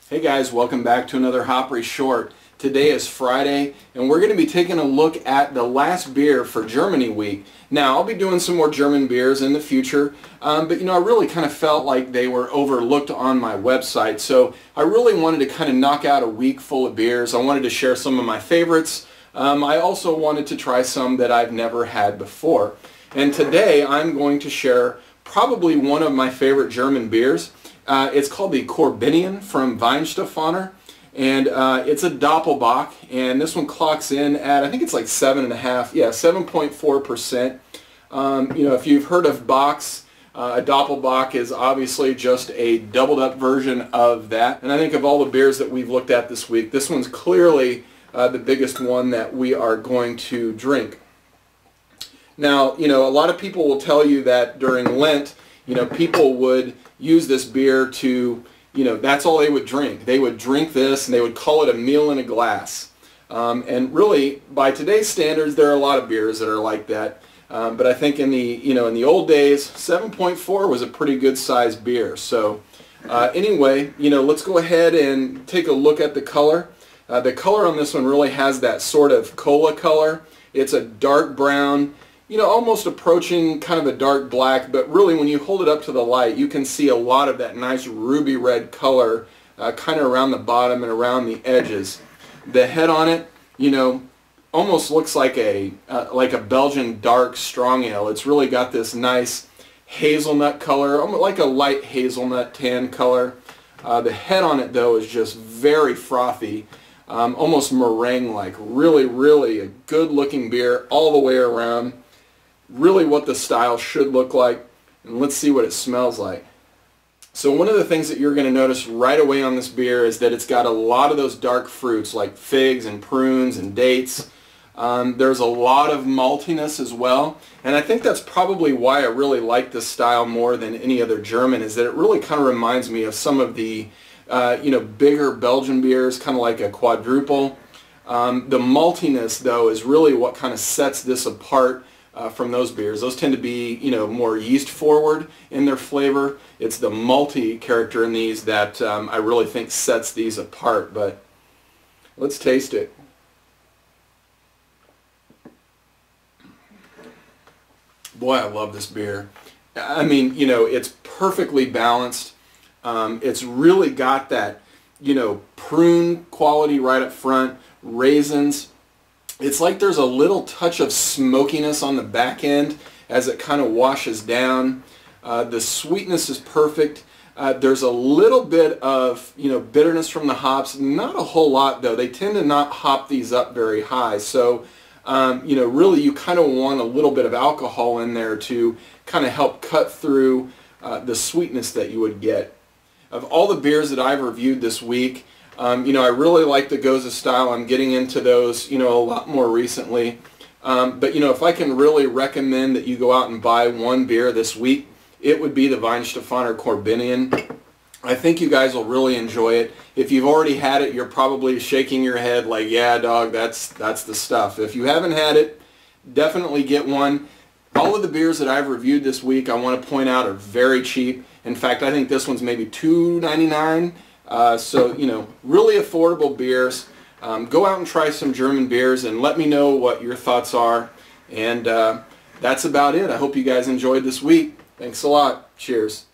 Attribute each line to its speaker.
Speaker 1: Hey guys, welcome back to another Hopry Short. Today is Friday and we're going to be taking a look at the last beer for Germany week. Now I'll be doing some more German beers in the future, but I really kind of felt like they were overlooked on my website, so I really wanted to kind of knock out a week full of beers. I wanted to share some of my favorites. I also wanted to try some that I've never had before. And today I'm going to share probably one of my favorite German beers. It's called the Korbinian from Weinstephaner, and it's a Doppelbock, and this one clocks in at, I think it's like 7.4%. If you've heard of Bocks, a Doppelbock is obviously just a doubled up version of that, and I think of all the beers that we've looked at this week, this one's clearly the biggest one that we are going to drink. Now, a lot of people will tell you that during Lent, people would use this beer to, that's all they would drink. They would drink this and they would call it a meal in a glass. And really, by today's standards, there are a lot of beers that are like that. But I think in the old days, 7.4 was a pretty good sized beer. So anyway, let's go ahead and take a look at the color. The color on this one really has that sort of cola color. It's a dark brown, almost approaching kind of a dark black, but really when you hold it up to the light, you can see a lot of that nice ruby red color kind of around the bottom and around the edges. The head on it, almost looks like a Belgian dark strong ale. It's really got this nice hazelnut color, almost like a light hazelnut tan color. The head on it, though, is just very frothy, almost meringue-like. Really, really a good-looking beer all the way around. Really what the style should look like, and let's see what it smells like. So one of the things that you're going to notice right away on this beer is that it's got a lot of those dark fruits like figs and prunes and dates. There's a lot of maltiness as well, and I think that's probably why I really like this style more than any other German, is that it really kind of reminds me of some of the bigger Belgian beers, kind of like a quadruple. The maltiness, though, is really what kind of sets this apart from those beers. Those tend to be, more yeast forward in their flavor. It's the malty character in these that I really think sets these apart. But let's taste it. Boy, I love this beer. I mean, it's perfectly balanced. It's really got that, prune quality right up front, raisins. It's like there's a little touch of smokiness on the back end as it kind of washes down. The sweetness is perfect. There's a little bit of bitterness from the hops. Not a whole lot, though. They tend to not hop these up very high. So really you kind of want a little bit of alcohol in there to kind of help cut through the sweetness that you would get. Of all the beers that I've reviewed this week, I really like the Goza style. I'm getting into those, a lot more recently. But, if I can really recommend that you go out and buy one beer this week, it would be the Weinstephaner Korbinian. I think you guys will really enjoy it. If you've already had it, you're probably shaking your head like, yeah, dog, that's the stuff. If you haven't had it, definitely get one. All of the beers that I've reviewed this week, I want to point out, are very cheap. In fact, I think this one's maybe $2.99. So, really affordable beers. Go out and try some German beers and let me know what your thoughts are. And that's about it. I hope you guys enjoyed this week. Thanks a lot. Cheers.